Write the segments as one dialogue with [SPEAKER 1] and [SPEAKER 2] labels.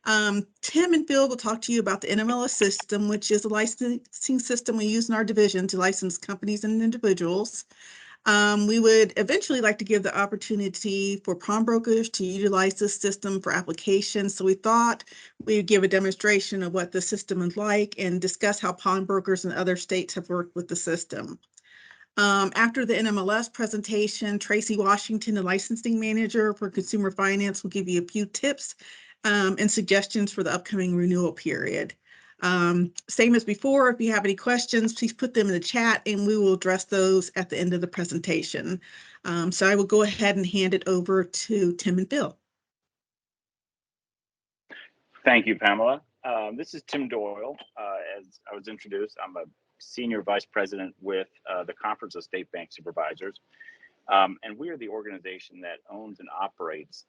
[SPEAKER 1] Tim and Phil will talk to you about the NMLS system, which is a licensing system we use in our division to license companies and individuals. We would eventually like to give the opportunity for pawnbrokers to utilize this system for applications. So we thought we'd give a demonstration of what the system is like and discuss how pawnbrokers in other states have worked with the system. After the NMLS presentation, Tracy Washington, the licensing manager for consumer finance, will give you a few tips and suggestions for the upcoming renewal period. Same as before, if you have any questions, please put them in the chat and we will address those at the end of the presentation. So I will go ahead and hand it over to Tim and Bill.
[SPEAKER 2] Thank you, Pamela. This is Tim Doyle. As I was introduced, I'm a Senior Vice President with the Conference of State Bank Supervisors. And we are the organization that owns and operates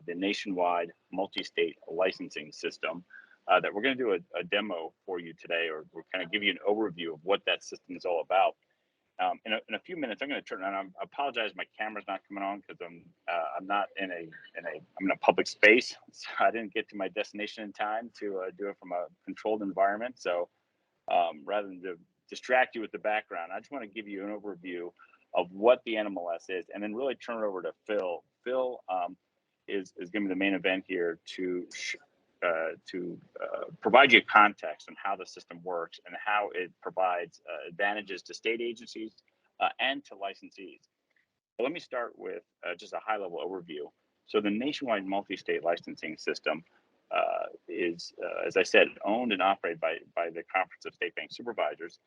[SPEAKER 2] the nationwide multi-state licensing system that we're going to do a demo for you today, or we're kind of give you an overview of what that system is all about. In a few minutes, I'm going to turn on. I apologize, my camera's not coming on because I'm not I'm in a public space, so I didn't get to my destination in time to do it from a controlled environment. So rather than to distract you with the background, I just want to give you an overview of what the NMLS is, and then really turn it over to Phil. Phil is going to be the main event here to provide you context on how the system works and how it provides advantages to state agencies and to licensees. So let me start with just a high-level overview. So the nationwide multi-state licensing system is, as I said, owned and operated by the Conference of State Bank Supervisors.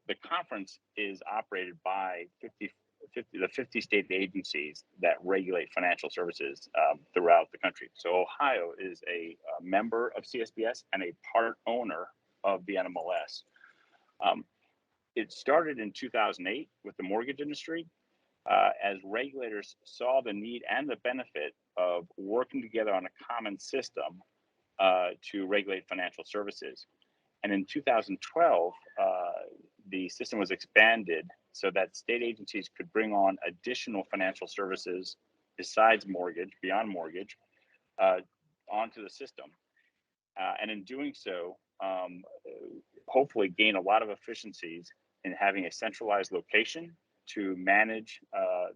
[SPEAKER 2] The conference is operated by the 50 state agencies that regulate financial services throughout the country. So Ohio is a member of CSBS and a part owner of the NMLS. It started in 2008 with the mortgage industry as regulators saw the need and the benefit of working together on a common system to regulate financial services. And in 2012, the system was expanded so that state agencies could bring on additional financial services besides mortgage, beyond mortgage, onto the system. And in doing so, hopefully gain a lot of efficiencies in having a centralized location to manage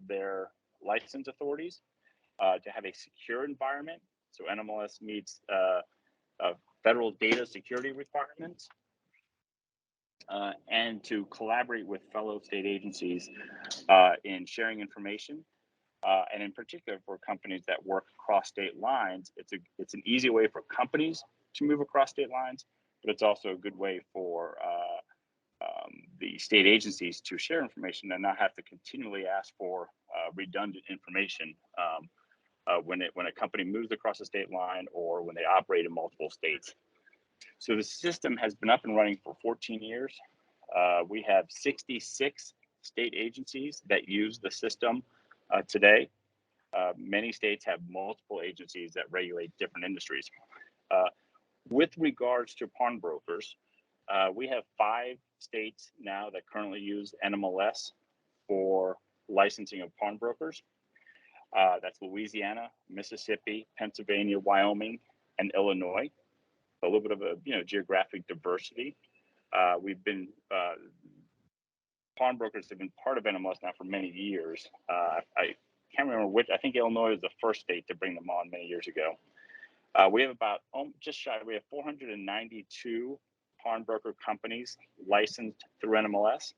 [SPEAKER 2] their license authorities, to have a secure environment. So NMLS meets federal data security requirements, and to collaborate with fellow state agencies in sharing information. And in particular for companies that work across state lines, it's an easy way for companies to move across state lines, but it's also a good way for the state agencies to share information and not have to continually ask for redundant information when a company moves across the state line or when they operate in multiple states. So the system has been up and running for 14 years. We have 66 state agencies that use the system today. Many states have multiple agencies that regulate different industries. With regards to pawnbrokers, we have 5 states now that currently use NMLS for licensing of pawnbrokers. That's Louisiana, Mississippi, Pennsylvania, Wyoming, and Illinois. A little bit of a geographic diversity. Pawnbrokers have been part of NMLS now for many years. I can't remember which. I think Illinois was the first state to bring them on many years ago. We have about just shy. We have 492 pawnbroker companies licensed through NMLS.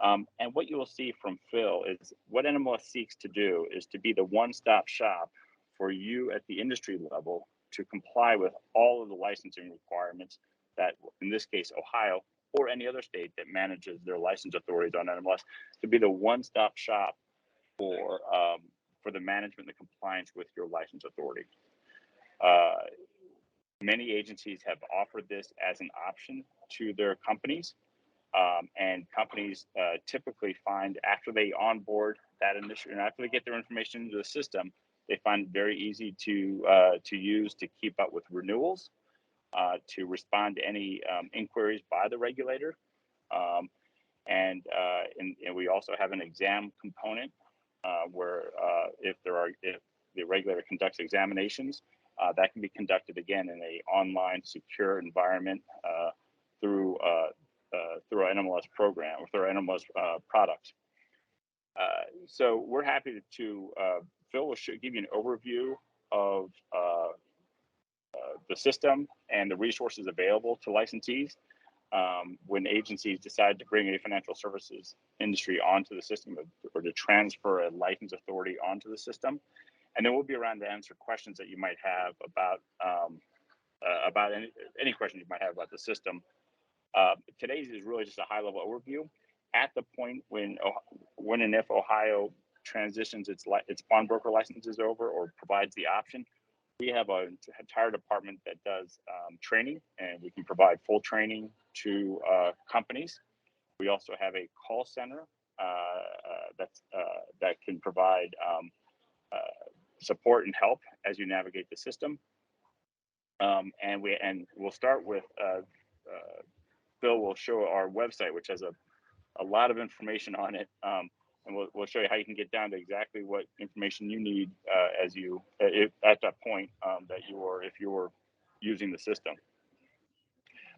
[SPEAKER 2] And what you will see from Phil is what NMLS seeks to do is to be the one-stop shop for you at the industry level to comply with all of the licensing requirements that, in this case, Ohio or any other state that manages their license authorities on NMLS, to be the one-stop shop for the management and the compliance with your license authority. Many agencies have offered this as an option to their companies, and companies typically find after they onboard that initiative and after they get their information into the system, they find it very easy to use to keep up with renewals, to respond to any inquiries by the regulator, and we also have an exam component where if the regulator conducts examinations, that can be conducted again in a online secure environment through our NMLS program or through our NMLS product. So we're happy to Phil will give you an overview of the system and the resources available to licensees when agencies decide to bring a financial services industry onto the system or to transfer a license authority onto the system. And then we'll be around to answer questions that you might have about any questions you might have about the system. Today's is really just a high-level overview. At the point when and if Ohio transitions its pawnbroker licenses over or provides the option, we have an entire department that does training, and we can provide full training to companies. We also have a call center that can provide support and help as you navigate the system. And we'll start with Phil will show our website, which has a lot of information on it, and we'll show you how you can get down to exactly what information you need at that point if you're using the system.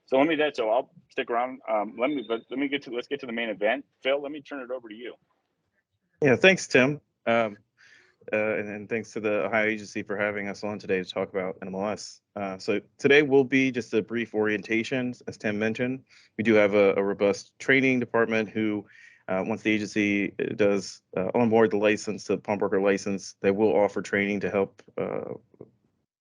[SPEAKER 2] So I'll stick around. Let's get to the main event. Phil, let me turn it over to you.
[SPEAKER 3] Yeah, thanks, Tim. And thanks to the Ohio Agency for having us on today to talk about NMLS. So today will be just a brief orientation. As Tim mentioned, we do have a robust training department who, once the agency does onboard the license, the pawnbroker license, they will offer training to help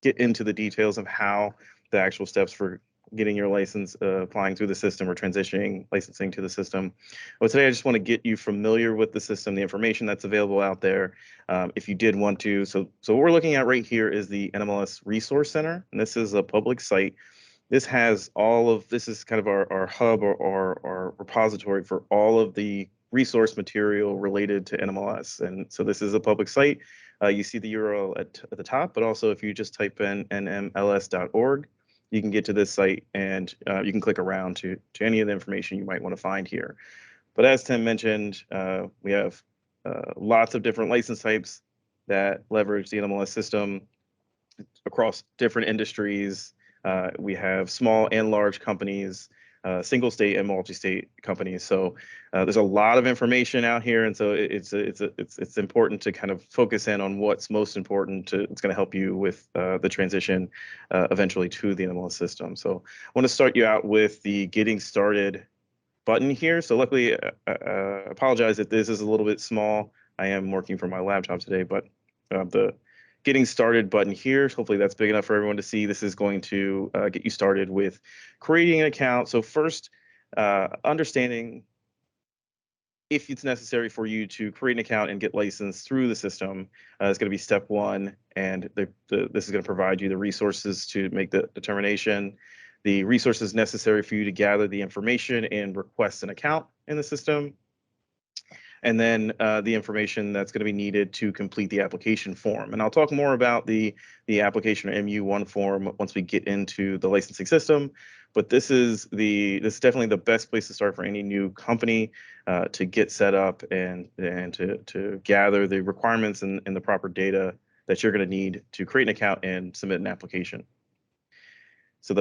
[SPEAKER 3] get into the details of how the actual steps for getting your license, applying through the system or transitioning licensing to the system. But today I just want to get you familiar with the system, the information that's available out there. If you did want to, so what we're looking at right here is the NMLS Resource Center, and this is a public site. This has this is kind of our hub or our repository for all of the resource material related to NMLS. And so this is a public site. You see the URL at the top, but also if you just type in nmls.org, you can get to this site and you can click around to any of the information you might want to find here. But as Tim mentioned, we have lots of different license types that leverage the NMLS system across different industries. We have small and large companies, single state and multi-state companies. So there's a lot of information out here, and so it's important to kind of focus in on what's most important. It's going to help you with the transition eventually to the NMLS system. So I want to start you out with the Getting Started button here. So luckily, apologize if this is a little bit small. I am working from my laptop today, but the Getting Started button here, hopefully that's big enough for everyone to see. This is going to get you started with creating an account. So first, understanding if it's necessary for you to create an account and get licensed through the system is going to be step one. And this is going to provide you the resources to make the determination, the resources necessary for you to gather the information and request an account in the system, and then the information that's going to be needed to complete the application form. And I'll talk more about the application or MU1 form once we get into the licensing system. But this is definitely the best place to start for any new company to get set up and to gather the requirements and the proper data that you're going to need to create an account and submit an application. So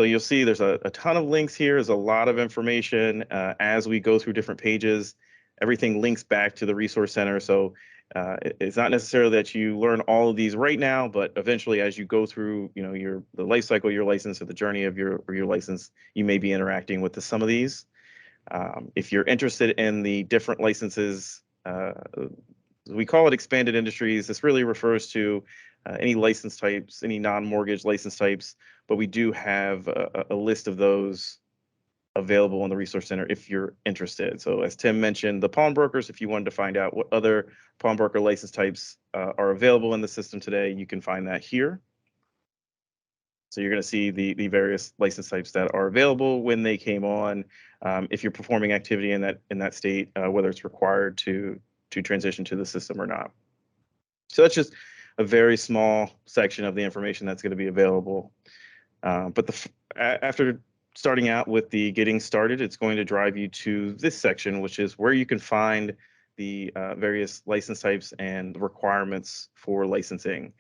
[SPEAKER 3] you'll see there's a ton of links here. There's a lot of information as we go through different pages. Everything links back to the Resource Center. So it's not necessarily that you learn all of these right now, but eventually as you go through, the life cycle of your license or the journey of your license, you may be interacting with some of these. If you're interested in the different licenses, we call it expanded industries. This really refers to any license types, any non-mortgage license types, but we do have a list of those available in the Resource Center if you're interested. So as Tim mentioned, the pawnbrokers, if you wanted to find out what other pawnbroker license types are available in the system today, you can find that here. So you're going to see the various license types that are available when they came on. If you're performing activity in that state, whether it's required to transition to the system or not. So that's just a very small section of the information that's going to be available. But after starting out with the Getting Started, it's going to drive you to this section, which is where you can find the various license types and the requirements for licensing.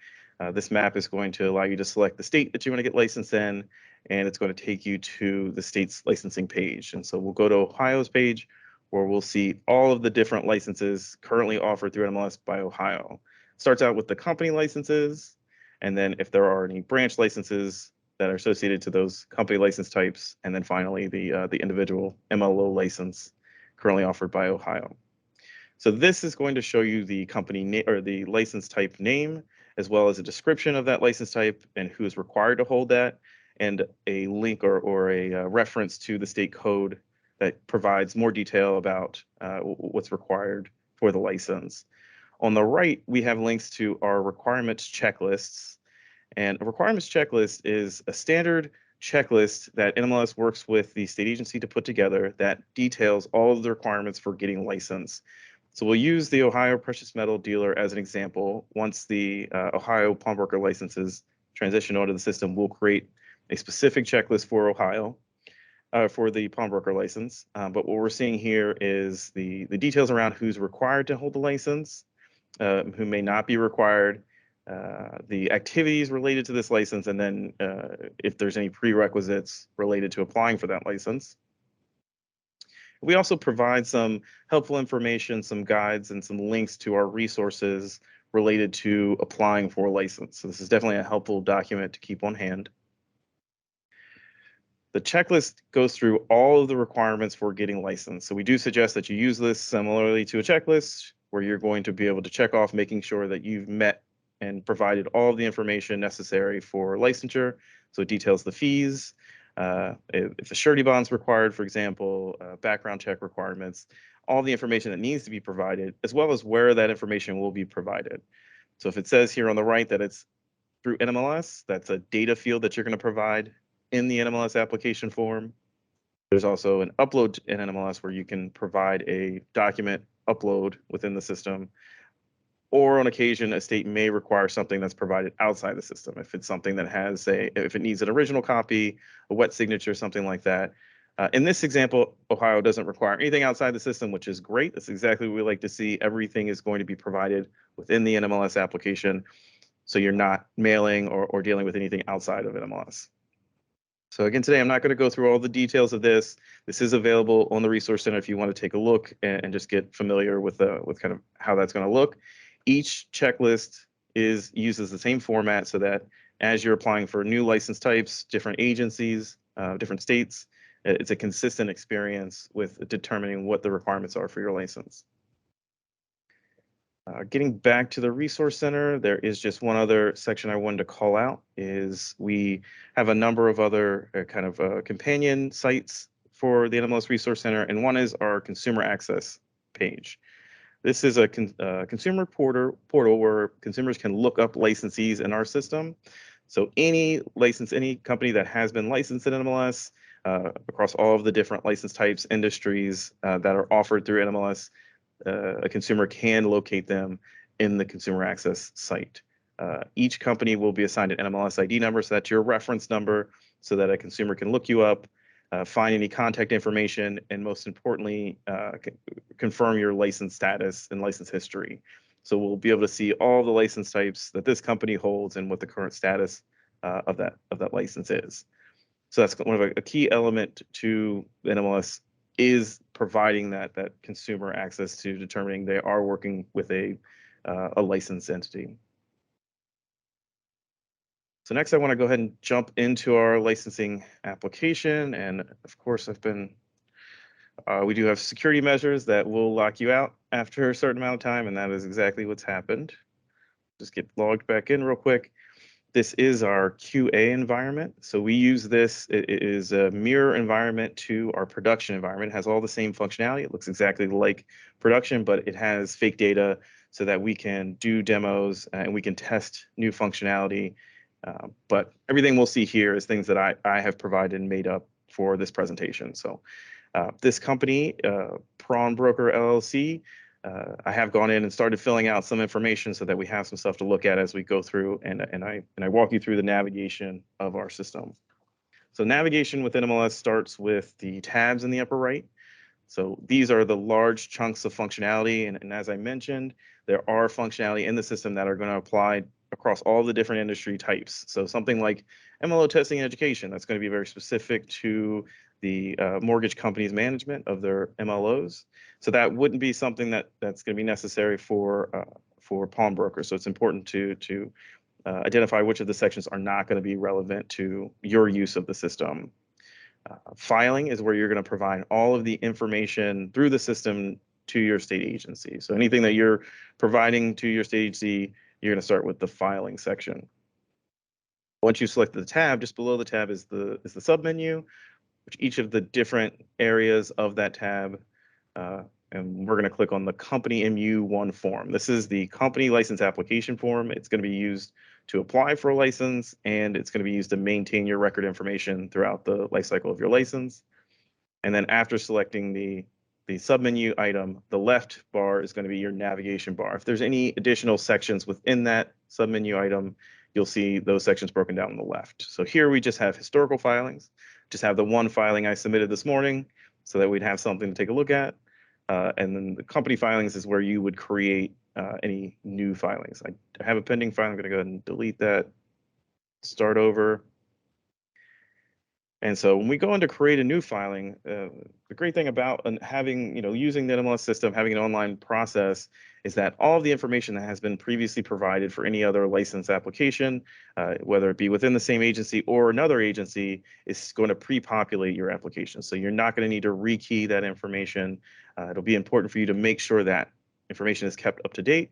[SPEAKER 3] This map is going to allow you to select the state that you want to get licensed in, and it's going to take you to the state's licensing page. And so we'll go to Ohio's page, where we'll see all of the different licenses currently offered through NMLS by Ohio. Starts out with the company licenses, and then if there are any branch licenses that are associated to those company license types, and then finally the individual MLO license currently offered by Ohio. So this is going to show you the company name or the license type name, as well as a description of that license type and who is required to hold that, and a link or a reference to the state code that provides more detail about what's required for the license. On the right, we have links to our requirements checklists. And a requirements checklist is a standard checklist that NMLS works with the state agency to put together that details all of the requirements for getting licensed. So we'll use the Ohio Precious Metal Dealer as an example. Once the Ohio pawnbroker licenses transition onto the system, we'll create a specific checklist for Ohio for the pawnbroker license. But what we're seeing here is the details around who's required to hold the license, who may not be required, the activities related to this license, and then if there's any prerequisites related to applying for that license. We also provide some helpful information, some guides, and some links to our resources related to applying for a license. So this is definitely a helpful document to keep on hand. The checklist goes through all of the requirements for getting licensed. So we do suggest that you use this similarly to a checklist, where you're going to be able to check off making sure that you've met and provided all of the information necessary for licensure. So it details the fees, if a surety bond's required, for example, background check requirements, all the information that needs to be provided, as well as where that information will be provided. So if it says here on the right that it's through NMLS, that's a data field that you're going to provide in the NMLS application form. There's also an upload in NMLS where you can provide a document upload within the system. Or on occasion, a state may require something that's provided outside the system. If it's something that has if it needs an original copy, a wet signature, something like that. In this example, Ohio doesn't require anything outside the system, which is great. That's exactly what we like to see. Everything is going to be provided within the NMLS application, so you're not mailing or dealing with anything outside of NMLS. So again, today I'm not going to go through all the details of this. This is available on the Resource Center if you want to take a look and just get familiar with kind of how that's going to look. Each checklist uses the same format so that as you're applying for new license types, different agencies, different states, it's a consistent experience with determining what the requirements are for your license. Getting back to the Resource Center, there is just one other section I wanted to call out. Is we have a number of other kind of companion sites for the NMLS Resource Center, and one is our consumer access page. This is a consumer portal where consumers can look up licensees in our system. So any company that has been licensed in NMLS across all of the different license types, industries that are offered through NMLS, a consumer can locate them in the consumer access site. Each company will be assigned an NMLS ID number, so that's your reference number, so that a consumer can look you up, find any contact information, and most importantly, confirm your license status and license history. So we'll be able to see all the license types that this company holds and what the current status of that license is. So that's one of a key element to NMLS is providing that consumer access to determining they are working with a licensed entity. So next, I want to go ahead and jump into our licensing application. And of course, we do have security measures that will lock you out after a certain amount of time, and that is exactly what's happened. Just get logged back in real quick. This is our QA environment. So we use this, it is a mirror environment to our production environment. It has all the same functionality. It looks exactly like production, but it has fake data so that we can do demos and we can test new functionality. But everything we'll see here is things that I have provided and made up for this presentation. So this company, Prawn Broker LLC, I have gone in and started filling out some information so that we have some stuff to look at as we go through, and I walk you through the navigation of our system. So navigation with NMLS starts with the tabs in the upper right. So these are the large chunks of functionality, and as I mentioned, there are functionality in the system that are going to apply across all the different industry types. So something like MLO testing and education, that's going to be very specific to the mortgage company's management of their MLOs. So that wouldn't be something that's going to be necessary for pawnbrokers. So it's important to identify which of the sections are not going to be relevant to your use of the system. Filing is where you're going to provide all of the information through the system to your state agency. So anything that you're providing to your state agency, you're going to start with the filing section. Once you select the tab, just below the tab is the submenu, which each of the different areas of that tab, and we're going to click on the company MU1 form. This is the company license application form. It's going to be used to apply for a license, and it's going to be used to maintain your record information throughout the life cycle of your license. And then after selecting the submenu item, the left bar is going to be your navigation bar. If there's any additional sections within that submenu item, you'll see those sections broken down on the left. So here we just have historical filings, just have the one filing I submitted this morning so that we'd have something to take a look at. And then the company filings is where you would create any new filings. I have a pending file. I'm going to go ahead and delete that, start over. And so when we go into create a new filing, the great thing about having, using the NMLS system, having an online process, is that all of the information that has been previously provided for any other license application, whether it be within the same agency or another agency, is going to pre-populate your application. So you're not going to need to rekey that information. It'll be important for you to make sure that information is kept up to date,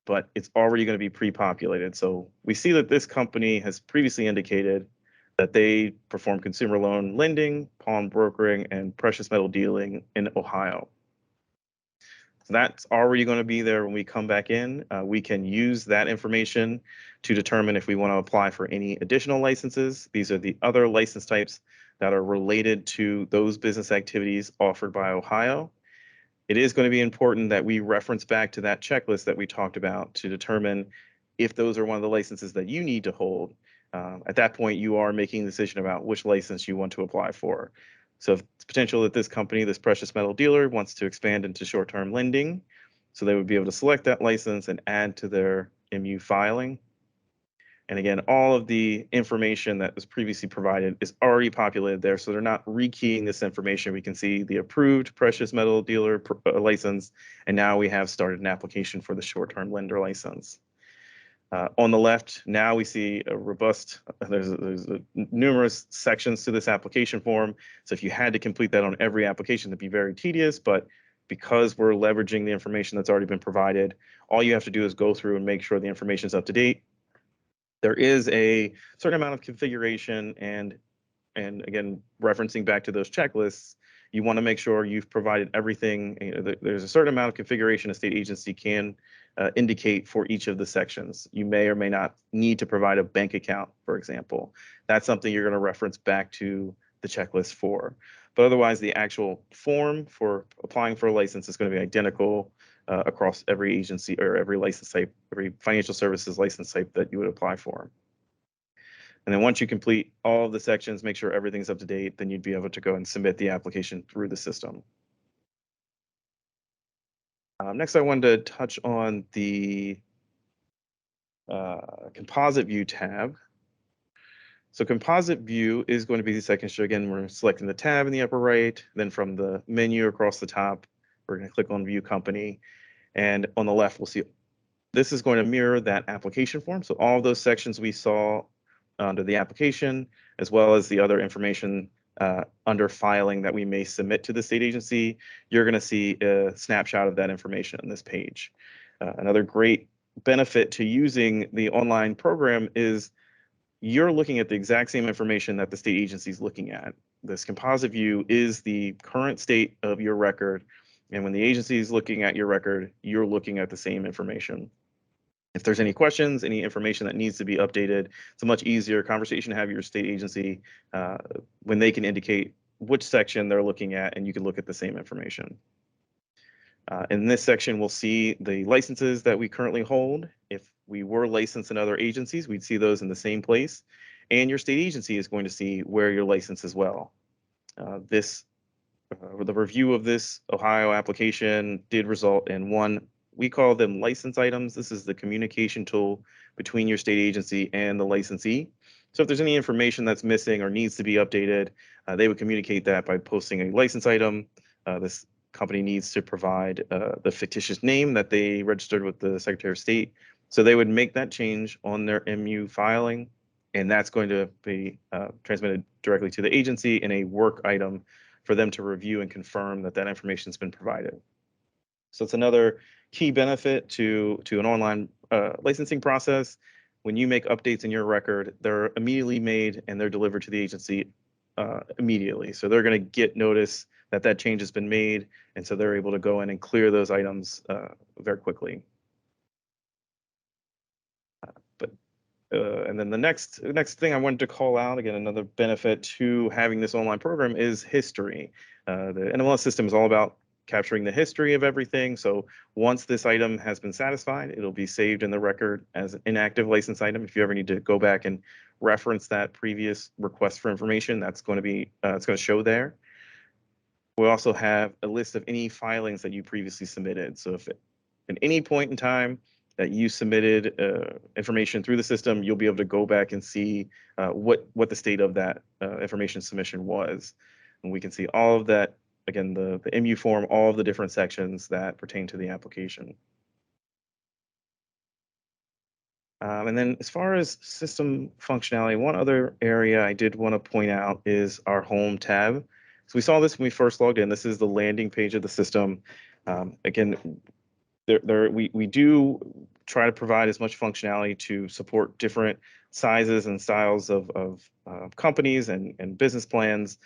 [SPEAKER 3] but it's already going to be pre-populated. So we see that this company has previously indicated that they perform consumer loan lending, pawn brokering, and precious metal dealing in Ohio. So that's already going to be there when we come back in. We can use that information to determine if we want to apply for any additional licenses. These are the other license types that are related to those business activities offered by Ohio. It is going to be important that we reference back to that checklist that we talked about to determine if those are one of the licenses that you need to hold. At that point, you are making a decision about which license you want to apply for. So if it's potential that this company, this precious metal dealer, wants to expand into short-term lending, so they would be able to select that license and add to their MU filing. And again, all of the information that was previously provided is already populated there, so they're not rekeying this information. We can see the approved precious metal dealer license, and now we have started an application for the short-term lender license. On the left, now we see a robust, there's numerous sections to this application form. So if you had to complete that on every application, that'd be very tedious, but because we're leveraging the information that's already been provided, all you have to do is go through and make sure the information is up to date. There is a certain amount of configuration, and again, referencing back to those checklists, you want to make sure you've provided everything. There's a certain amount of configuration a state agency can indicate for each of the sections. You may or may not need to provide a bank account, for example. That's something you're going to reference back to the checklist for. But otherwise, the actual form for applying for a license is going to be identical across every agency or every license type, every financial services license type that you would apply for. And then once you complete all of the sections, make sure everything's up to date, then you'd be able to go and submit the application through the system. Next, I wanted to touch on the Composite View tab. So Composite View is going to be the second show. Again, we're selecting the tab in the upper right. Then from the menu across the top, we're going to click on View Company. And on the left, we'll see this is going to mirror that application form. So all of those sections we saw under the application, as well as the other information under filing that we may submit to the state agency, you're going to see a snapshot of that information on this page. Another great benefit to using the online program is you're looking at the exact same information that the state agency is looking at. This Composite View is the current state of your record, and when the agency is looking at your record, you're looking at the same information. If there's any questions, any information that needs to be updated, it's a much easier conversation to have your state agency when they can indicate which section they're looking at, and you can look at the same information. In this section, we'll see the licenses that we currently hold. If we were licensed in other agencies, we'd see those in the same place, and your state agency is going to see where you're licensed as well. The review of this Ohio application did result in one We call them license items. This is the communication tool between your state agency and the licensee. So if there's any information that's missing or needs to be updated, they would communicate that by posting a license item. This company needs to provide the fictitious name that they registered with the Secretary of State. So they would make that change on their MU filing, and that's going to be transmitted directly to the agency in a work item for them to review and confirm that that information has been provided. So it's another key benefit to an online licensing process. When you make updates in your record, they're immediately made and they're delivered to the agency immediately. So they're going to get notice that that change has been made, and so they're able to go in and clear those items very quickly. And then the next thing I wanted to call out, again, another benefit to having this online program is history. The NMLS system is all about capturing the history of everything. So once this item has been satisfied, it'll be saved in the record as an inactive license item. If you ever need to go back and reference that previous request for information, that's going to be it's going to show there. We also have a list of any filings that you previously submitted. So if at any point in time that you submitted information through the system, you'll be able to go back and see what the state of that information submission was. And we can see all of that, again, the MU form, all of the different sections that pertain to the application. And then as far as system functionality, one other area I did want to point out is our home tab. So we saw this when we first logged in. This is the landing page of the system. Again, we do try to provide as much functionality to support different sizes and styles of companies and business plans.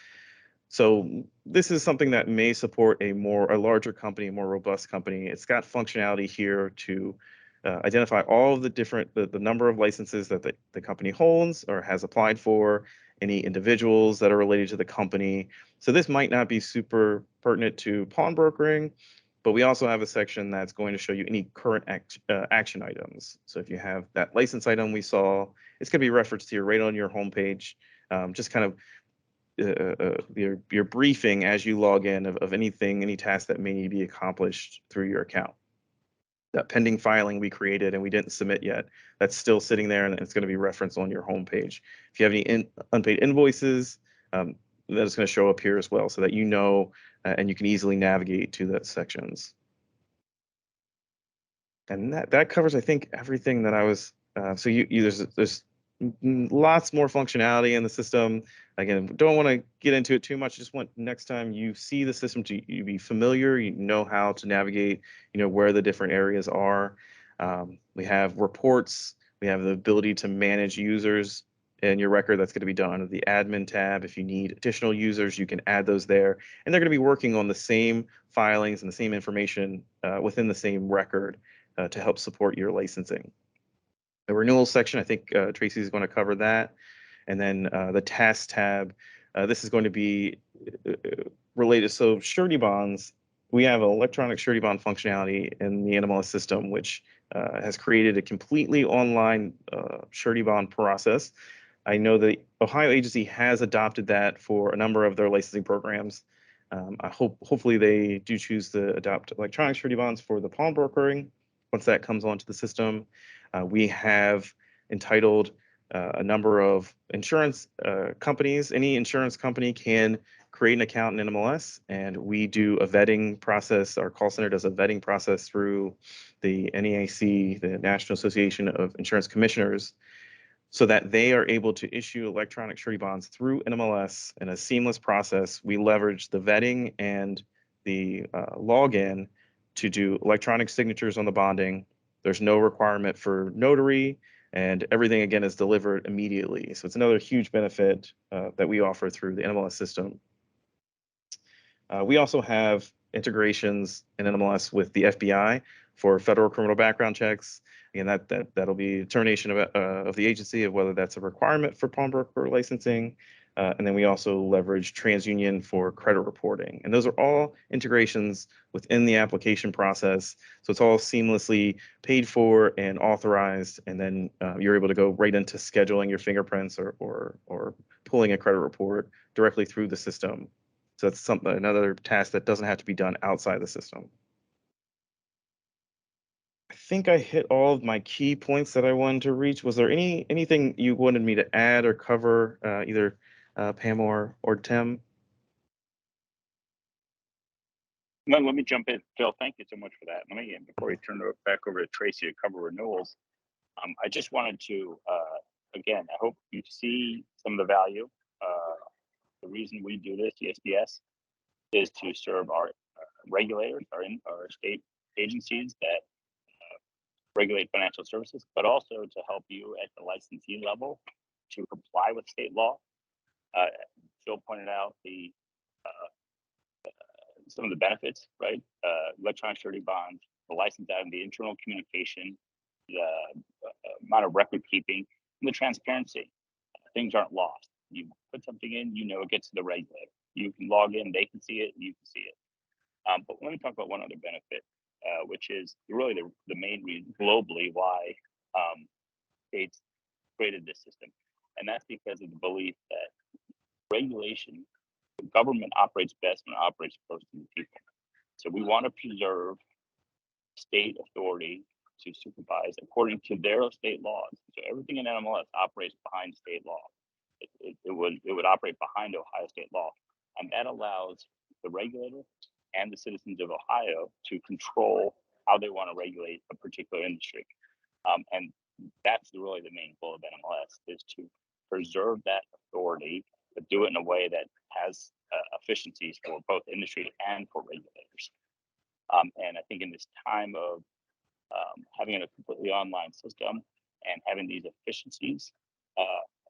[SPEAKER 3] So this is something that may support a larger company, a more robust company. It's got functionality here to identify all of the number of licenses that the company holds or has applied for, any individuals that are related to the company. So this might not be super pertinent to pawnbrokering, but we also have a section that's going to show you any current action items. So if you have that license item we saw, it's going to be referenced here right on your homepage. Just kind of your briefing as you log in of anything, any task that may need to be accomplished through your account. That pending filing we created and we didn't submit yet, that's still sitting there and it's going to be referenced on your homepage. If you have any unpaid invoices, that is going to show up here as well so that you know and you can easily navigate to the sections. And that covers, I think, everything that I was, so there's lots more functionality in the system. Again, don't want to get into it too much. Just want next time you see the system to you be familiar, you know how to navigate, where the different areas are. We have reports. We have the ability to manage users in your record. That's going to be done under the admin tab. If you need additional users, you can add those there. And they're going to be working on the same filings and the same information within the same record to help support your licensing. The renewal section, I think Tracy is going to cover that. And then the task tab, this is going to be related. So surety bonds, we have an electronic surety bond functionality in the NMLS system, which has created a completely online surety bond process. I know the Ohio agency has adopted that for a number of their licensing programs. Hopefully they do choose to adopt electronic surety bonds for the pawnbrokering once that comes onto the system. We have entitled a number of insurance companies. Any insurance company can create an account in NMLS, and we do a vetting process. Our call center does a vetting process through the NEAC, the National Association of Insurance Commissioners, so that they are able to issue electronic surety bonds through NMLS in a seamless process. We leverage the vetting and the login to do electronic signatures on the bonding. There's no requirement for notary, and everything, again, is delivered immediately. So it's another huge benefit that we offer through the NMLS system. We also have integrations in NMLS with the FBI for federal criminal background checks. Again, that'll be determination of the agency of whether that's a requirement for pawnbroker licensing. And then we also leverage TransUnion for credit reporting. And those are all integrations within the application process. So it's all seamlessly paid for and authorized. And then you're able to go right into scheduling your fingerprints or pulling a credit report directly through the system. So that's another task that doesn't have to be done outside the system. think I hit all of my key points that I wanted to reach. Was there anything you wanted me to add or cover, either Pam or Tim?
[SPEAKER 2] Let me jump in. Phil, thank you so much for that. Let me, before we turn it back over to Tracy to cover renewals, I just wanted to, again, I hope you see some of the value. The reason we do this, ESPS, is to serve our regulators, our state agencies that regulate financial services, but also to help you at the licensee level to comply with state law. Phil pointed out some of the benefits, right? Electronic surety bonds, the license item, the internal communication, the amount of record keeping, and the transparency. Things aren't lost. You put something in, you know it gets to the regulator. You can log in, they can see it, you can see it. But let me talk about one other benefit, which is really the main reason globally why states created this system. And that's because of the belief that regulation, the government operates best when it operates close to the people. So we want to preserve state authority to supervise according to their state laws. So everything in NMLS operates behind state law. It would operate behind Ohio state law. And that allows the regulator and the citizens of Ohio to control how they want to regulate a particular industry. And that's really the main goal of NMLS, is to preserve that authority, but do it in a way that has efficiencies for both industry and for regulators. And I think in this time of having a completely online system and having these efficiencies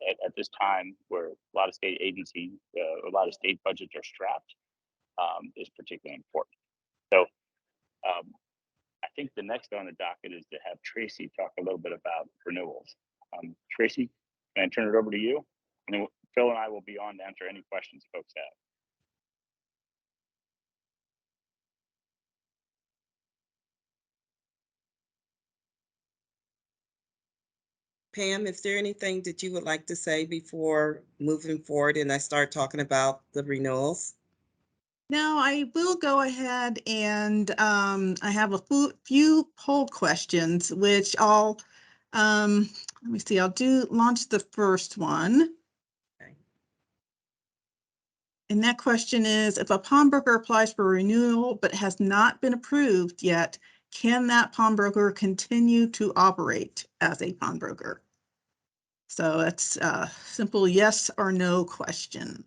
[SPEAKER 2] at this time where a lot of state agencies, a lot of state budgets are strapped, is particularly important. So I think the next on the docket is to have Tracy talk a little bit about renewals. Tracy, can I turn it over to you? And then Phil and I will be on to answer any questions folks have.
[SPEAKER 4] Pam, is there anything that you would like to say before moving forward and I start talking about the renewals?
[SPEAKER 1] Now I will go ahead and I have a few poll questions, which I'll, let me see, I'll launch the first one.
[SPEAKER 4] Okay.
[SPEAKER 1] And that question is, if a pawnbroker applies for renewal but has not been approved yet, can that pawnbroker continue to operate as a pawnbroker? So that's a simple yes or no question.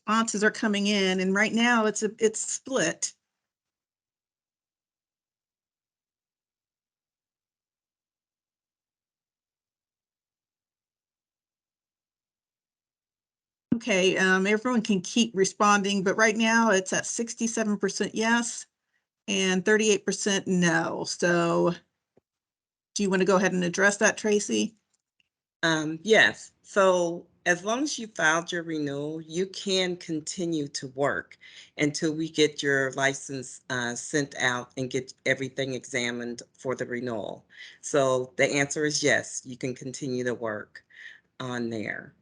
[SPEAKER 1] Responses are coming in, and right now it's split. Okay, everyone can keep responding, but right now it's at 67% yes and 38% no. So do you want to go ahead and address that, Tracy?
[SPEAKER 4] Yes. So as long as you filed your renewal, you can continue to work until we get your license sent out and get everything examined for the renewal. So the answer is yes, you can continue to work on there.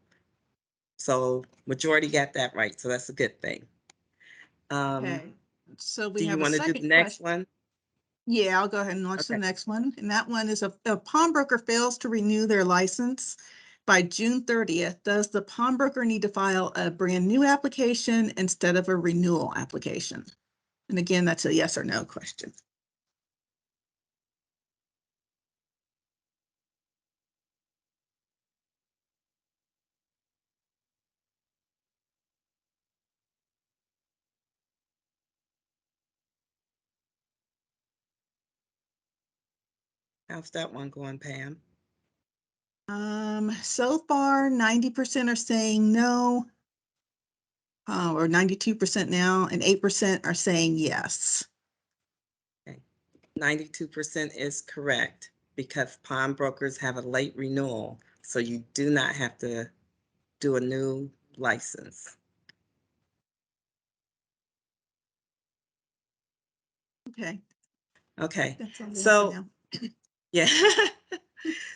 [SPEAKER 4] So majority got that right. So that's a good thing.
[SPEAKER 1] Okay. So we
[SPEAKER 4] Do
[SPEAKER 1] have
[SPEAKER 4] you
[SPEAKER 1] a
[SPEAKER 4] want to do
[SPEAKER 1] second
[SPEAKER 4] the next
[SPEAKER 1] question.
[SPEAKER 4] one?
[SPEAKER 1] Yeah, I'll go ahead and launch the
[SPEAKER 4] Okay.
[SPEAKER 1] next one. And that one is, if a pawnbroker fails to renew their license by June 30th, does the pawnbroker need to file a brand new application instead of a renewal application? And again, that's a yes or no question.
[SPEAKER 4] How's that one going, Pam?
[SPEAKER 1] So far, 90% are saying no, or 92% now, and 8% are saying yes.
[SPEAKER 4] 92% is correct because pawnbrokers have a late renewal, so you do not have to do a new license.
[SPEAKER 1] Okay.
[SPEAKER 4] Okay,
[SPEAKER 1] That's all we have for
[SPEAKER 4] so
[SPEAKER 1] now.
[SPEAKER 4] Yeah.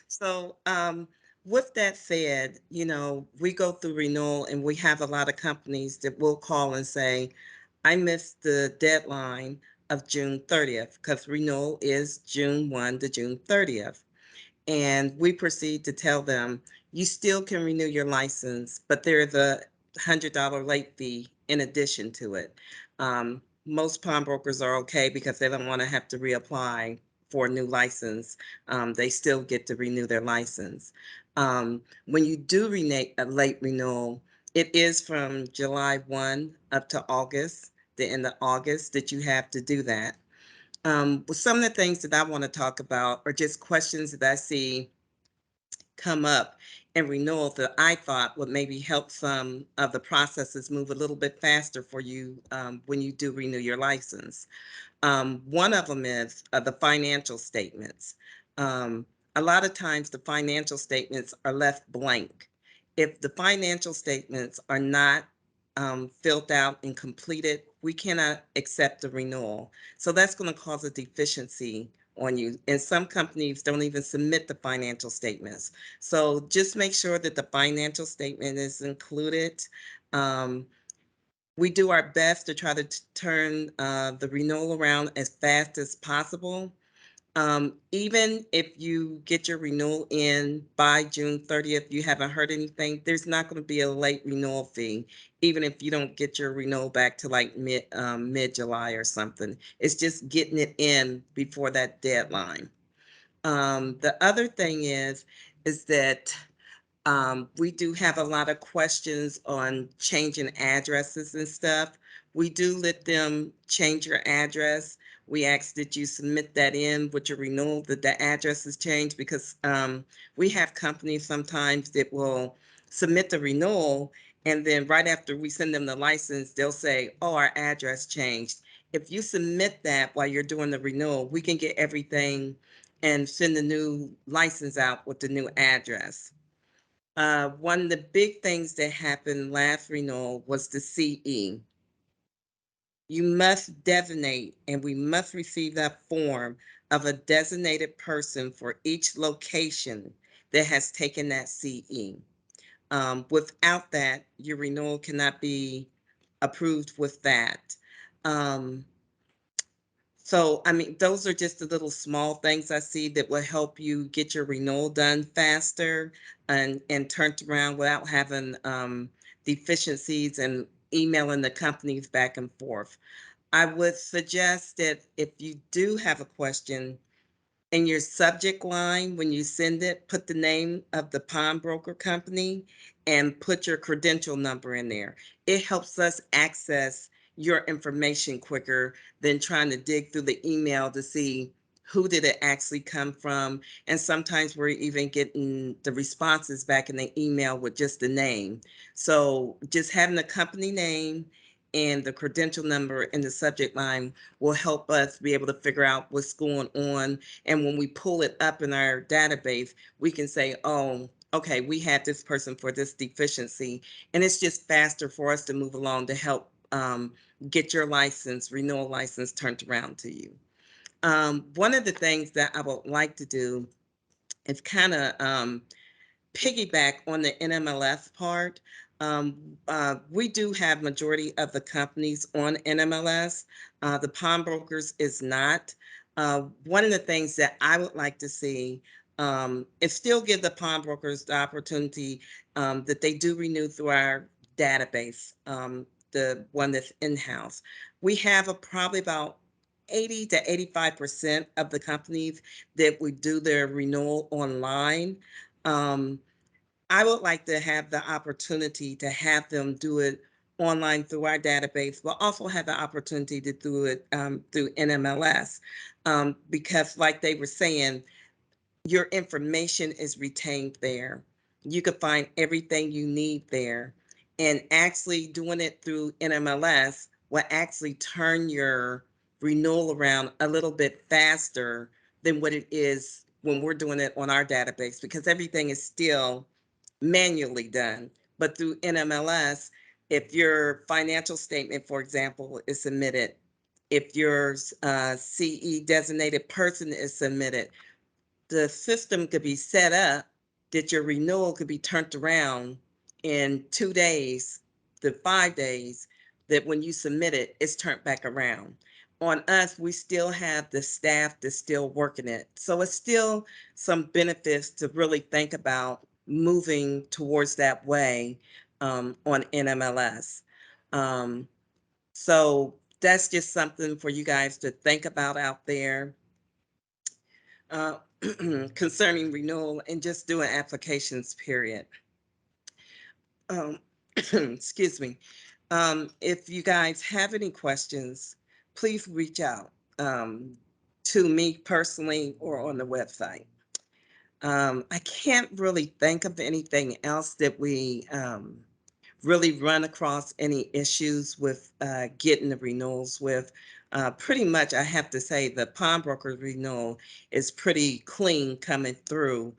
[SPEAKER 4] So, with that said, we go through renewal and we have a lot of companies that will call and say, I missed the deadline of June 30th because renewal is June 1 to June 30th. And we proceed to tell them, you still can renew your license, but there's a $100 late fee in addition to it. Most pawnbrokers are okay because they don't want to have to reapply for a new license. They still get to renew their license. When you do renew a late renewal, it is from July 1 up to August, the end of August, that you have to do that. Well, some of the things that I want to talk about are just questions that I see come up in renewal that I thought would maybe help some of the processes move a little bit faster for you when you do renew your license. One of them is the financial statements. Um, a lot of times the financial statements are left blank. If the financial statements are not filled out and completed, we cannot accept the renewal. So that's going to cause a deficiency on you. And some companies don't even submit the financial statements. So just make sure that the financial statement is included. Um, we do our best to try to turn the renewal around as fast as possible. Even if you get your renewal in by June 30th, you haven't heard anything, there's not going to be a late renewal fee, even if you don't get your renewal back to like mid-July or something. It's just getting it in before that deadline. The other thing is that we do have a lot of questions on changing addresses and stuff. We do let them change your address. We ask that you submit that in with your renewal, that the address is changed, because we have companies sometimes that will submit the renewal, and then right after we send them the license, they'll say, oh, our address changed. If you submit that while you're doing the renewal, we can get everything and send the new license out with the new address. One of the big things that happened last renewal was the CE. You must designate, and we must receive that form of a designated person for each location that has taken that CE. Without that, your renewal cannot be approved with that. So, I mean, those are just the little small things I see that will help you get your renewal done faster and turned around without having deficiencies and emailing the companies back and forth. I would suggest that if you do have a question, in your subject line, when you send it, put the name of the pawnbroker company and put your credential number in there. It helps us access your information quicker than trying to dig through the email to see who did it actually come from. And sometimes we're even getting the responses back in the email with just the name. So just having the company name and the credential number in the subject line will help us be able to figure out what's going on. And when we pull it up in our database, we can say, oh, okay, we had this person for this deficiency. And it's just faster for us to move along to help get your license, renewal license, turned around to you. One of the things that I would like to do is kind of piggyback on the NMLS part. We do have majority of the companies on NMLS. The pawnbrokers is not. One of the things that I would like to see is still give the pawnbrokers the opportunity that they do renew through our database, the one that's in-house. We have probably about 80 to 85% of the companies that would do their renewal online. Um, I would like to have the opportunity to have them do it online through our database, but also have the opportunity to do it through NMLS, because like they were saying, your information is retained there. You can find everything you need there. And actually doing it through NMLS will actually turn your renewal around a little bit faster than what it is when we're doing it on our database, because everything is still manually done. But through NMLS, if your financial statement, for example, is submitted, if your CE designated person is submitted, the system could be set up that your renewal could be turned around in 2 days to 5 days, that when you submit it, it's turned back around. On us, we still have the staff that's still working it. So it's still some benefits to really think about moving towards that way on NMLS. So that's just something for you guys to think about out there concerning renewal and just doing applications, period. Excuse me. If you guys have any questions, please reach out to me personally or on the website. I can't really think of anything else that we really run across any issues with getting the renewals with. Pretty much, I have to say the pawnbroker renewal is pretty clean coming through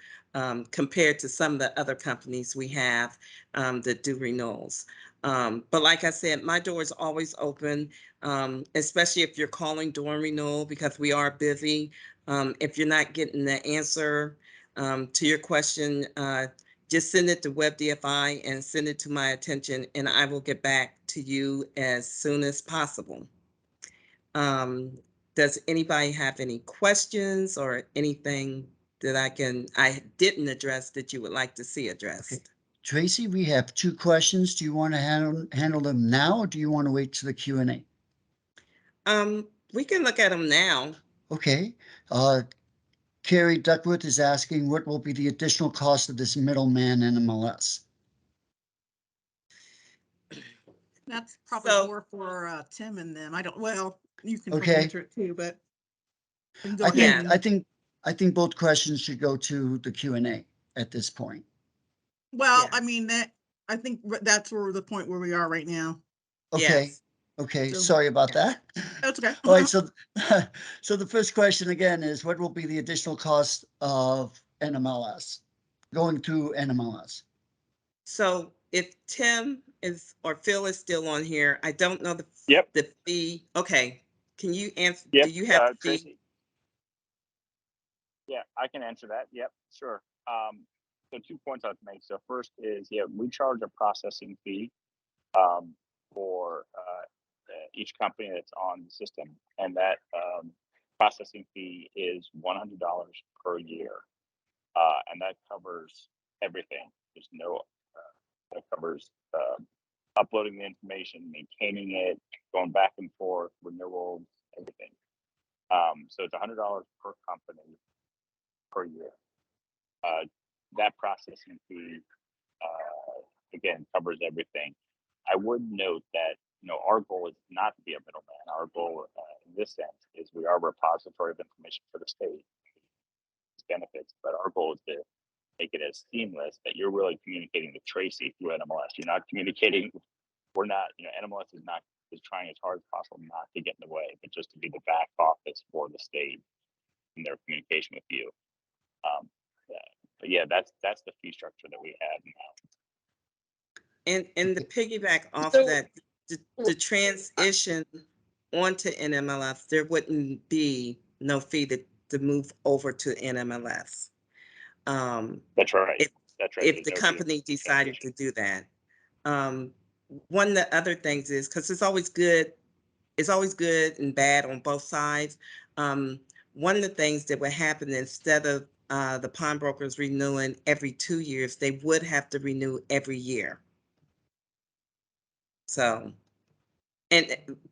[SPEAKER 4] compared to some of the other companies we have that do renewals. But like I said, my door is always open, especially if you're calling during renewal, because we are busy. If you're not getting the answer to your question, just send it to WebDFI and send it to my attention, and I will get back to you as soon as possible. Does anybody have any questions or anything that I didn't address that you would like to see addressed?
[SPEAKER 5] Okay. Tracy, we have 2 questions. Do you want to handle them now, or do you want to wait to the Q&A?
[SPEAKER 4] We can look at them now.
[SPEAKER 5] Okay. Carrie Duckworth is asking, what will be the additional cost of this middleman NMLS?
[SPEAKER 1] That's probably
[SPEAKER 4] So-
[SPEAKER 1] more for Tim and them. I don't, well, you can probably
[SPEAKER 5] Okay.
[SPEAKER 1] answer it too, but. we can go
[SPEAKER 5] I
[SPEAKER 1] ahead
[SPEAKER 5] think,
[SPEAKER 1] and-
[SPEAKER 5] I think both questions should go to the Q&A at this point.
[SPEAKER 1] Well,
[SPEAKER 4] Yeah.
[SPEAKER 1] I mean, I think that's where the point where we are right now.
[SPEAKER 5] Okay.
[SPEAKER 4] Yes.
[SPEAKER 5] Okay,
[SPEAKER 1] So-
[SPEAKER 5] sorry about
[SPEAKER 4] Yes.
[SPEAKER 5] that.
[SPEAKER 1] That's okay.
[SPEAKER 5] All right, so so the first question again is, what will be the additional cost of NMLS, going through NMLS?
[SPEAKER 4] So if Tim is or Phil is still on here, I don't know
[SPEAKER 2] Yep.
[SPEAKER 4] the fee. Okay, can you answer?
[SPEAKER 2] Yep.
[SPEAKER 4] Do you have the fee?
[SPEAKER 2] Tracy? Yeah, I can answer that. Yep, sure. So 2 points I'd make. So first is, yeah, we charge a processing fee for each company that's on the system, and that processing fee is $100 per year, and that covers everything. There's no that covers uploading the information, maintaining it, going back and forth, renewals, everything. So it's $100 per company per year. That processing fee again covers everything. I would note that our goal is not to be a middleman. Our goal in this sense is we are a repository of information for the state benefits, but our goal is to make it as seamless that you're really communicating with Tracy through NMLS. You're not communicating. We're not. NMLS is trying as hard as possible not to get in the way, but just to be the back office for the state in their communication with you. But yeah, that's the fee structure that we have now.
[SPEAKER 4] And the piggyback off
[SPEAKER 6] So-
[SPEAKER 4] that, the transition onto NMLS, there wouldn't be no fee to move over to NMLS.
[SPEAKER 2] That's right.
[SPEAKER 4] If-
[SPEAKER 2] That's right.
[SPEAKER 4] If
[SPEAKER 2] There's
[SPEAKER 4] the
[SPEAKER 2] no fee
[SPEAKER 4] company decided to
[SPEAKER 2] transition.
[SPEAKER 4] do that. One of the other things is, because it's always good and bad on both sides. One of the things that would happen, instead of the pawnbrokers renewing every 2 years, they would have to renew every year. So,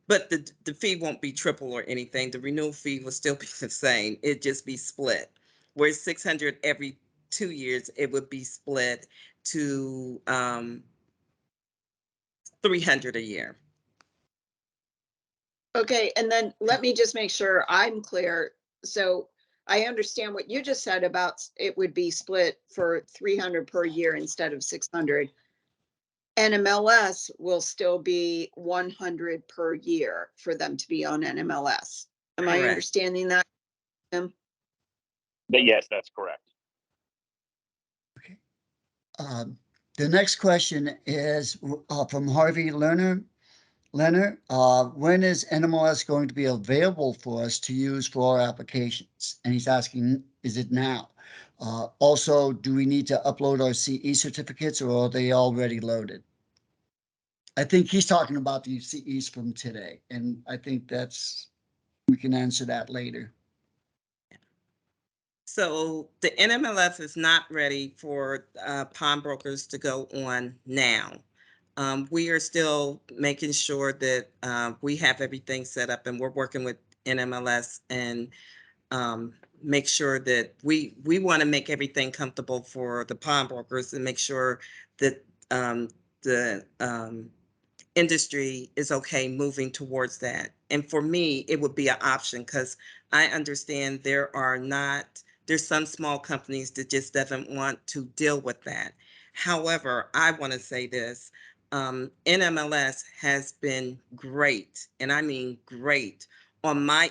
[SPEAKER 4] but the fee won't be triple or anything. The renewal fee will still be the same. It'd just be split. Where it's 600 every 2 years, it would be split to 300 a year.
[SPEAKER 6] Okay, and then let me just make sure I'm clear. So I understand what you just said about it would be split for 300 per year instead of 600. NMLS will still be 100 per year for them to be on NMLS. Am I
[SPEAKER 4] Correct.
[SPEAKER 6] understanding that?
[SPEAKER 2] Yes, that's correct.
[SPEAKER 5] The next question is from Harvey Lerner. Leonard, when is NMLS going to be available for us to use for our applications? And he's asking, is it now? Also, do we need to upload our CE certificates or are they already loaded? I think he's talking about the CEs from today, and I think we can answer that later.
[SPEAKER 4] So the NMLS is not ready for pawnbrokers to go on now. We are still making sure that we have everything set up, and we're working with NMLS and make sure that we want to make everything comfortable for the pawnbrokers and make sure that the industry is okay moving towards that. And for me, it would be an option because I understand there's some small companies that just doesn't want to deal with that. However, I want to say this, NMLS has been great, and I mean great, on my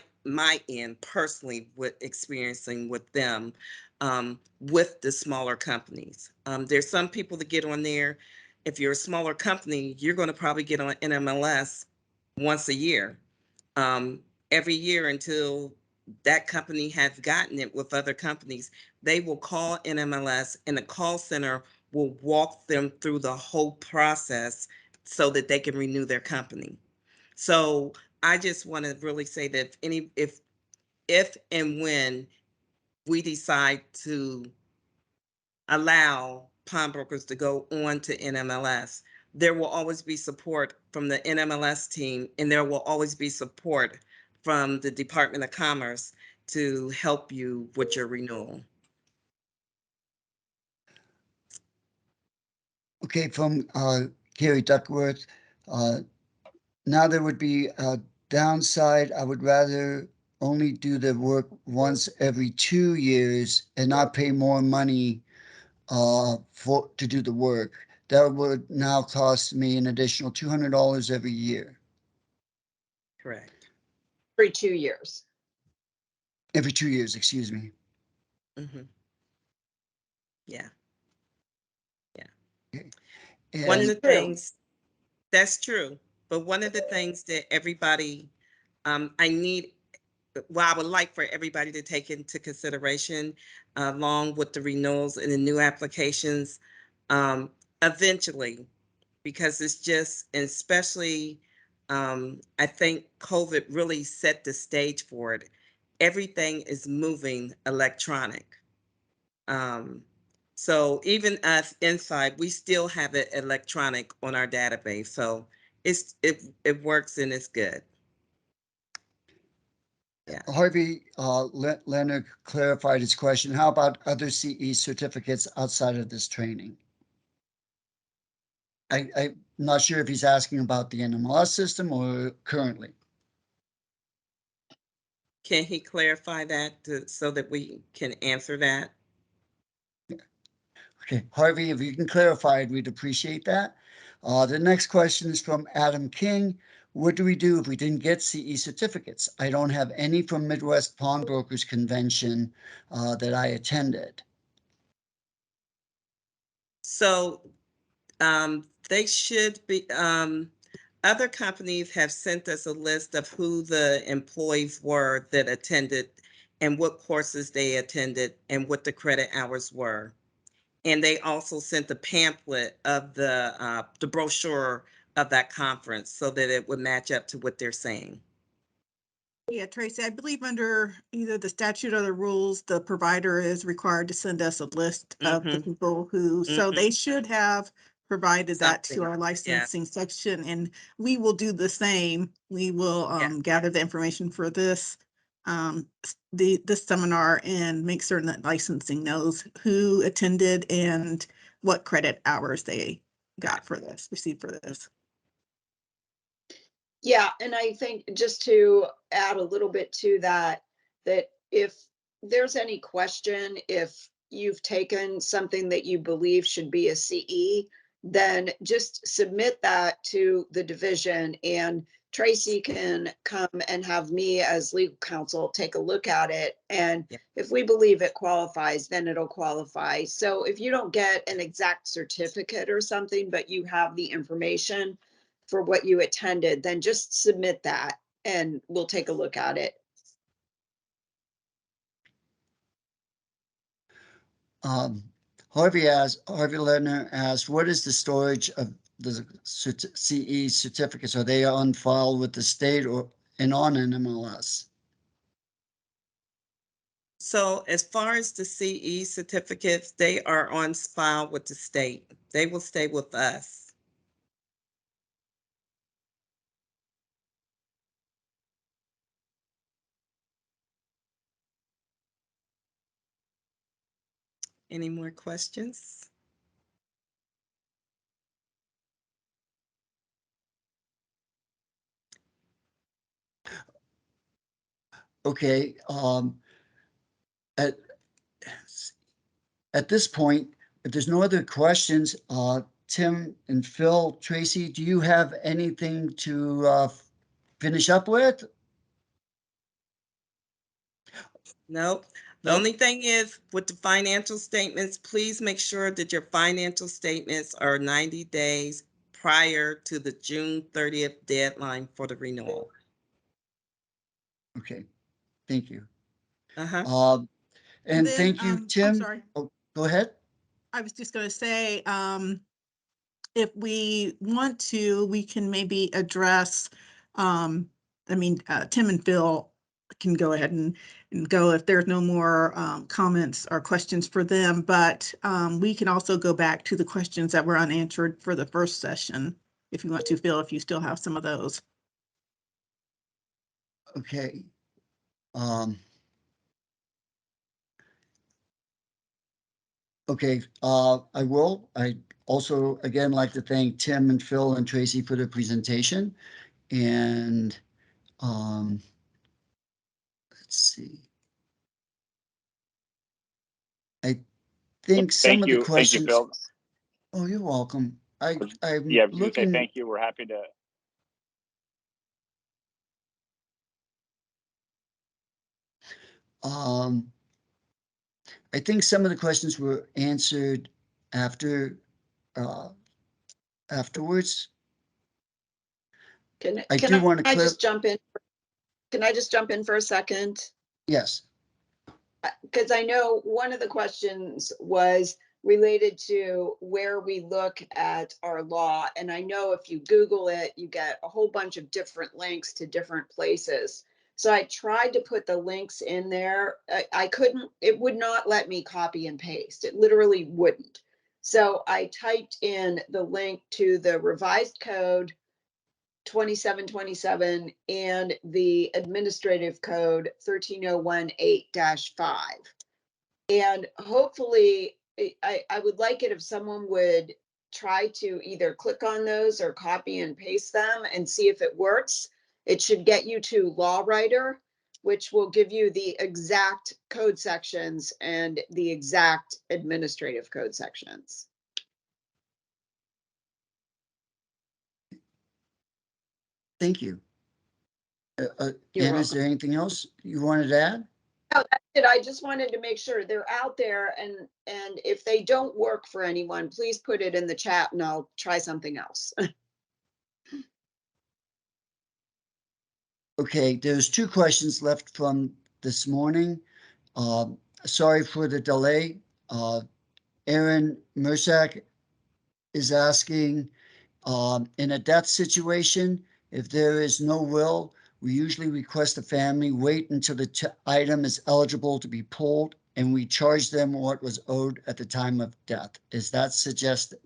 [SPEAKER 4] end personally with experiencing with them, with the smaller companies. There's some people that get on there. If you're a smaller company, you're going to probably get on NMLS once a year, every year until that company has gotten it with other companies. They will call NMLS and the call center will walk them through the whole process so that they can renew their company. So I just want to really say that if and when we decide to allow pawnbrokers to go on to NMLS, there will always be support from the NMLS team, and there will always be support from the Department of Commerce to help you with your renewal.
[SPEAKER 5] Okay, from Carrie Duckworth. Now there would be a downside. I would rather only do the work once every 2 years and not pay more money to do the work. That would now cost me an additional $200 every year.
[SPEAKER 4] Correct.
[SPEAKER 6] Every 2 years.
[SPEAKER 5] Every 2 years, excuse me.
[SPEAKER 4] Mm-hmm. Yeah.
[SPEAKER 5] Okay.
[SPEAKER 4] One of
[SPEAKER 5] And
[SPEAKER 4] the things, that's true, but one of the things that everybody, I would like for everybody to take into consideration, along with the renewals and the new applications, eventually, because it's just, and especially, I think COVID really set the stage for it. Everything is moving electronic. So even us inside, we still have it electronic on our database. So it works and it's good. Yeah.
[SPEAKER 5] Harvey Leonard clarified his question. How about other CE certificates outside of this training? I'm not sure if he's asking about the NMLS system or currently.
[SPEAKER 4] Can he clarify that so that we can answer that?
[SPEAKER 5] Okay, Harvey, if you can clarify it, we'd appreciate that. The next question is from Adam King. What do we do if we didn't get CE certificates? I don't have any from Midwest Pawnbrokers Convention that I attended.
[SPEAKER 4] So they should be, other companies have sent us a list of who the employees were that attended and what courses they attended and what the credit hours were. And they also sent the pamphlet of the brochure of that conference so that it would match up to what they're saying.
[SPEAKER 1] Yeah, Tracy, I believe under either the statute or the rules, the provider is required to send us a list of the people who, so they should have provided that to our licensing section, and we will do the same. We will gather the information for this this seminar and make certain that licensing knows who attended and what credit hours they got for this, received for this.
[SPEAKER 6] Yeah, and I think just to add a little bit to that, that if there's any question, if you've taken something that you believe should be a CE, then just submit that to the division and Tracy can come and have me as legal counsel take a look at it. And if we believe it qualifies, then it'll qualify. So if you don't get an exact certificate or something, but you have the information, for what you attended, then just submit that and we'll take a look at it.
[SPEAKER 5] Harvey Lerner asked, what is the storage of the CE certificates? Are they on file with the state or and on NMLS?
[SPEAKER 4] So as far as the CE certificates, they are on file with the state. They will stay with us. Any more questions?
[SPEAKER 5] Okay, at this point, if there's no other questions, Tim and Phil, Tracy, do you have anything to finish up with?
[SPEAKER 4] Nope. The only thing is with the financial statements, please make sure that your financial statements are 90 days prior to the June 30th deadline for the renewal.
[SPEAKER 5] Okay, thank you.
[SPEAKER 4] Uh-huh.
[SPEAKER 5] And
[SPEAKER 1] then,
[SPEAKER 5] thank you,
[SPEAKER 1] I'm
[SPEAKER 5] Tim.
[SPEAKER 1] sorry.
[SPEAKER 5] Oh, go ahead.
[SPEAKER 1] I was just gonna say, if we want to, we can maybe address, Tim and Phil can go ahead and go if there's no more comments or questions for them, but we can also go back to the questions that were unanswered for the first session, if you want to, Phil, if you still have some of those.
[SPEAKER 5] Okay. Okay, I will. I also, again, like to thank Tim and Phil and Tracy for the presentation. And let's see. I think some of the
[SPEAKER 2] Thank you,
[SPEAKER 5] questions.
[SPEAKER 2] Phil.
[SPEAKER 5] Oh, you're welcome. I'm
[SPEAKER 2] Yeah, I was going to say
[SPEAKER 5] looking.
[SPEAKER 2] thank you. We're happy to.
[SPEAKER 5] I think some of the questions were answered afterwards. I do want to
[SPEAKER 6] just jump in? Can I just jump in for a second?
[SPEAKER 5] Yes.
[SPEAKER 6] Because I know one of the questions was related to where we look at our law. And I know if you Google it, you get a whole bunch of different links to different places. So I tried to put the links in there. I couldn't, it would not let me copy and paste. It literally wouldn't. So I typed in the link to the revised code 2727 and the administrative code 13018-5. And hopefully, I would like it if someone would try to either click on those or copy and paste them and see if it works. It should get you to Law Writer, which will give you the exact code sections and the exact administrative code sections.
[SPEAKER 5] Thank you.
[SPEAKER 6] You're
[SPEAKER 5] Anna, is there anything else you wanted to add?
[SPEAKER 6] No, that's it. I just wanted to make sure they're out there, and if they don't work for anyone, please put it in the chat and I'll try something else.
[SPEAKER 5] Okay, there's two questions left from this morning. Sorry for the delay. Aaron Mersak is asking, in a death situation, if there is no will, we usually request the family wait until the item is eligible to be pulled and we charge them what was owed at the time of death. Is that suggested?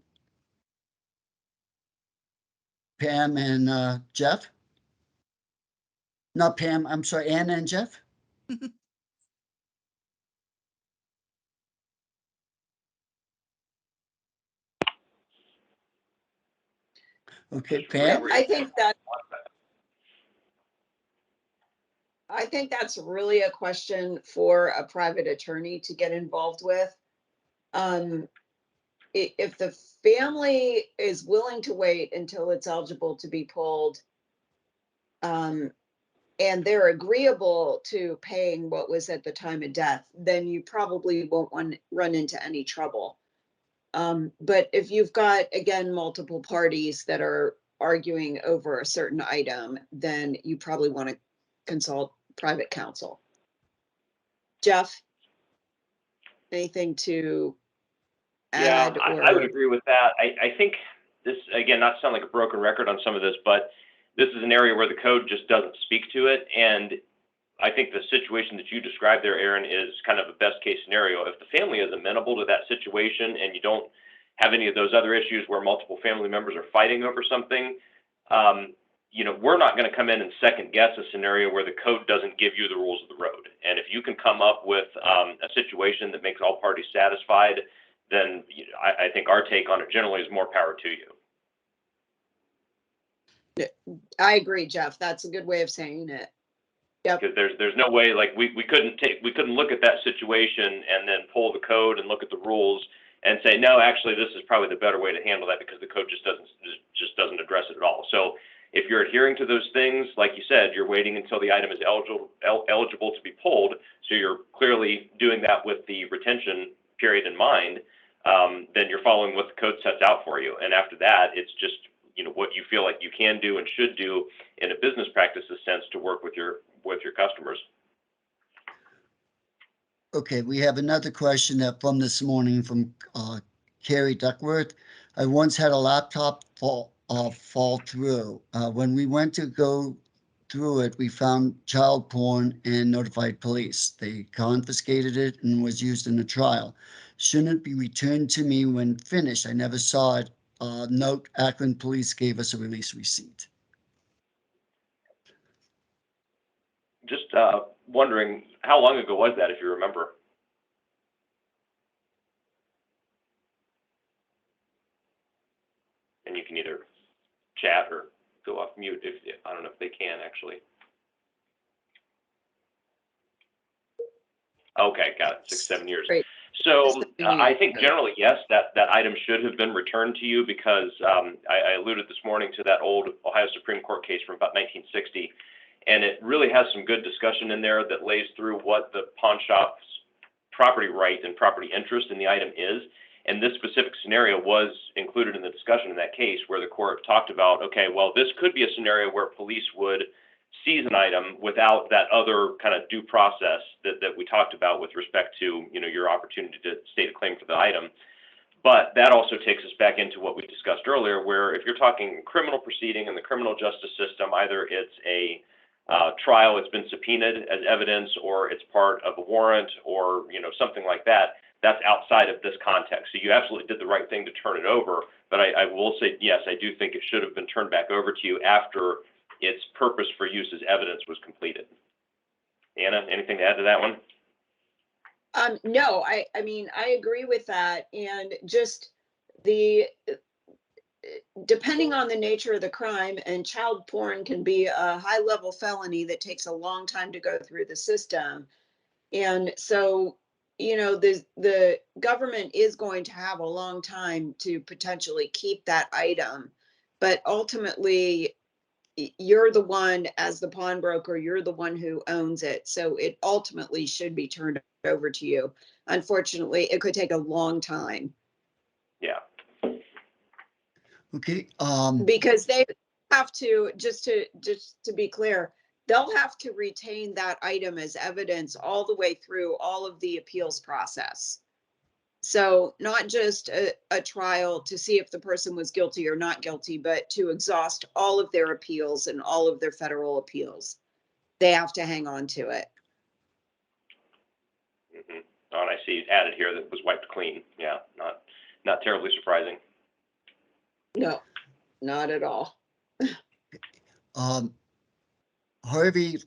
[SPEAKER 5] Pam and Jeff? Not Pam, I'm sorry, Anna and Jeff? Okay, Pam?
[SPEAKER 6] I think that's really a question for a private attorney to get involved with. If the family is willing to wait until it's eligible to be pulled, and they're agreeable to paying what was at the time of death, then you probably won't run into any trouble. But if you've got, again, multiple parties that are arguing over a certain item, then you probably want to consult private counsel. Jeff, anything to
[SPEAKER 7] Yeah,
[SPEAKER 6] add?
[SPEAKER 7] I would agree with that. I think this, again, not to sound like a broken record on some of this, but this is an area where the code just doesn't speak to it. And I think the situation that you described there, Aaron, is kind of a best case scenario. If the family is amenable to that situation and you don't have any of those other issues where multiple family members are fighting over something, you know, we're not going to come in and second guess a scenario where the code doesn't give you the rules of the road. And if you can come up with a situation that makes all parties satisfied, then I think our take on it generally is more power to you.
[SPEAKER 6] I agree, Jeff. That's a good way of saying it. Yep.
[SPEAKER 7] Because there's no way, like we couldn't look at that situation and then pull the code and look at the rules and say, no, actually this is probably the better way to handle that, because the code just doesn't address it at all. So if you're adhering to those things, like you said, you're waiting until the item is eligible to be pulled, so you're clearly doing that with the retention period in mind, then you're following what the code sets out for you. And after that, it's just, you know, what you feel like you can do and should do in a business practices sense to work with your customers.
[SPEAKER 5] Okay, we have another question that from this morning from Carrie Duckworth. I once had a laptop fall through. When we went to go through it, we found child porn and notified police. They confiscated it and was used in a trial. Shouldn't it be returned to me when finished? I never saw it. Note, Akron police gave us a release receipt.
[SPEAKER 7] Just wondering, how long ago was that, if you remember? And you can either chat or go off mute if I don't know if they can actually. Okay, got it. 6-7 years.
[SPEAKER 6] Great.
[SPEAKER 7] So I think generally, yes, that item should have been returned to you, because I alluded this morning to that old Ohio Supreme Court case from about 1960. And it really has some good discussion in there that lays through what the pawn shop's property right and property interest in the item is. And this specific scenario was included in the discussion in that case, where the court talked about, okay, well, this could be a scenario where police would seize an item without that other kind of due process that we talked about with respect to, you know, your opportunity to state a claim for the item. But that also takes us back into what we discussed earlier, where if you're talking criminal proceeding in the criminal justice system, either it's a trial, it's been subpoenaed as evidence, or it's part of a warrant, or, you know, something like that, that's outside of this context. So you absolutely did the right thing to turn it over. But I will say, yes, I do think it should have been turned back over to you after its purpose for use as evidence was completed. Anna, anything to add to that one?
[SPEAKER 6] No, I mean, I agree with that. And just depending on the nature of the crime, and child porn can be a high-level felony that takes a long time to go through the system. And so, you know, the government is going to have a long time to potentially keep that item. But ultimately, you're the one, as the pawnbroker, you're the one who owns it. So it ultimately should be turned over to you. Unfortunately, it could take a long time.
[SPEAKER 7] Yeah.
[SPEAKER 5] Okay.
[SPEAKER 6] Because they have to, just to be clear, they'll have to retain that item as evidence all the way through all of the appeals process. So not just a trial to see if the person was guilty or not guilty, but to exhaust all of their appeals and all of their federal appeals. They have to hang on to it.
[SPEAKER 7] Mm-hmm. Oh, and I see added here that it was wiped clean. Yeah, not terribly surprising.
[SPEAKER 6] No, not at all.
[SPEAKER 5] Harvey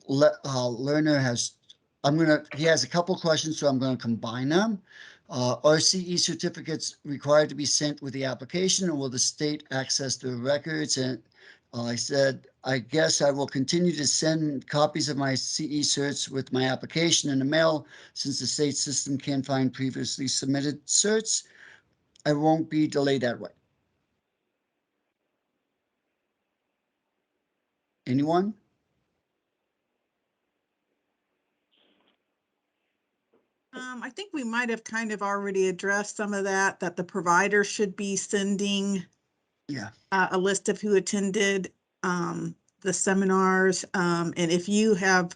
[SPEAKER 5] Lerner has, he has a couple questions, so I'm going to combine them. Are CE certificates required to be sent with the application, or will the state access the records? And I said, I guess I will continue to send copies of my CE certs with my application in the mail, since the state system can't find previously submitted certs. I won't be delayed that way. Anyone?
[SPEAKER 1] I think we might have kind of already addressed some of that the provider should be sending
[SPEAKER 5] Yeah.
[SPEAKER 1] a list of who attended the seminars. And if you have,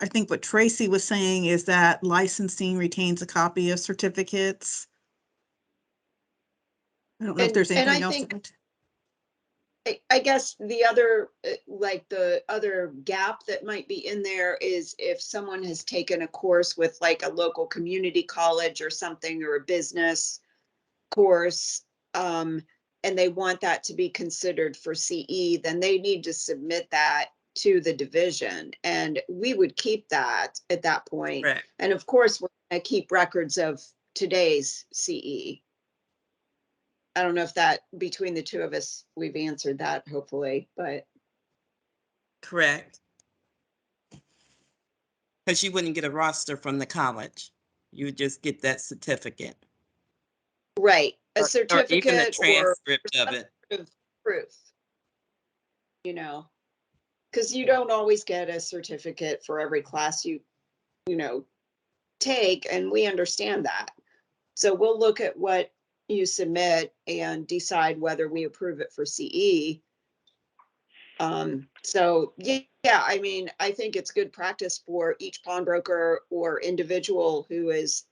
[SPEAKER 1] I think what Tracy was saying is that licensing retains a copy of certificates. I don't know if there's
[SPEAKER 6] And I
[SPEAKER 1] anything else.
[SPEAKER 6] think, I guess the other, like the other gap that might be in there is if someone has taken a course with like a local community college or something, or a business course, and they want that to be considered for CE, then they need to submit that to the division, and we would keep that at that point.
[SPEAKER 4] Correct.
[SPEAKER 6] And of course, we're gonna keep records of today's CE. I don't know if that, between the two of us, we've answered that, hopefully, but
[SPEAKER 4] Correct. Because you wouldn't get a roster from the college. You would just get that certificate.
[SPEAKER 6] right, a
[SPEAKER 4] Or even a
[SPEAKER 6] certificate or
[SPEAKER 4] transcript of it.
[SPEAKER 6] sort of proof. You know, because you don't always get a certificate for every class you know, take, and we understand that. So we'll look at what you submit and decide whether we approve it for CE. So yeah, I mean, I think it's good practice for each pawnbroker or individual who is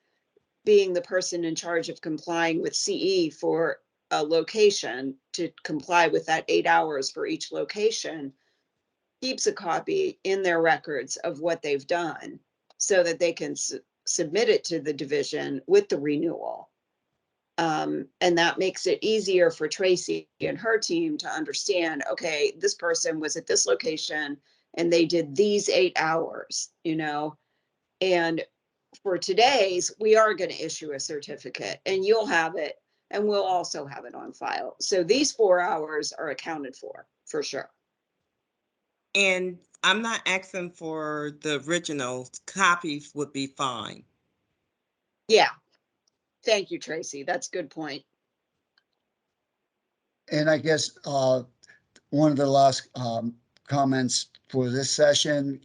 [SPEAKER 6] being the person in charge of complying with CE for a location to comply with that 8 hours for each location, keeps a copy in their records of what they've done so that they can submit it to the division with the renewal. And that makes it easier for Tracy and her team to understand, okay, this person was at this location and they did these 8 hours, you know, and for today's, we are going to issue a certificate and you'll have it, and we'll also have it on file. So these 4 hours are accounted for sure.
[SPEAKER 4] And I'm not asking for the original. Copies would be fine.
[SPEAKER 6] Yeah. Thank you, Tracy. That's a good point.
[SPEAKER 5] And I guess one of the last comments for this session,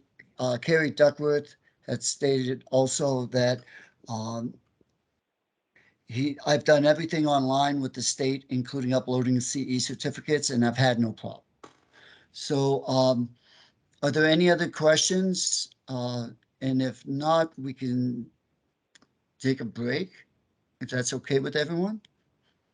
[SPEAKER 5] Carrie Duckworth had stated also that I've done everything online with the state, including uploading CE certificates, and I've had no problem. So are there any other questions? And if not, we can take a break, if that's okay with everyone.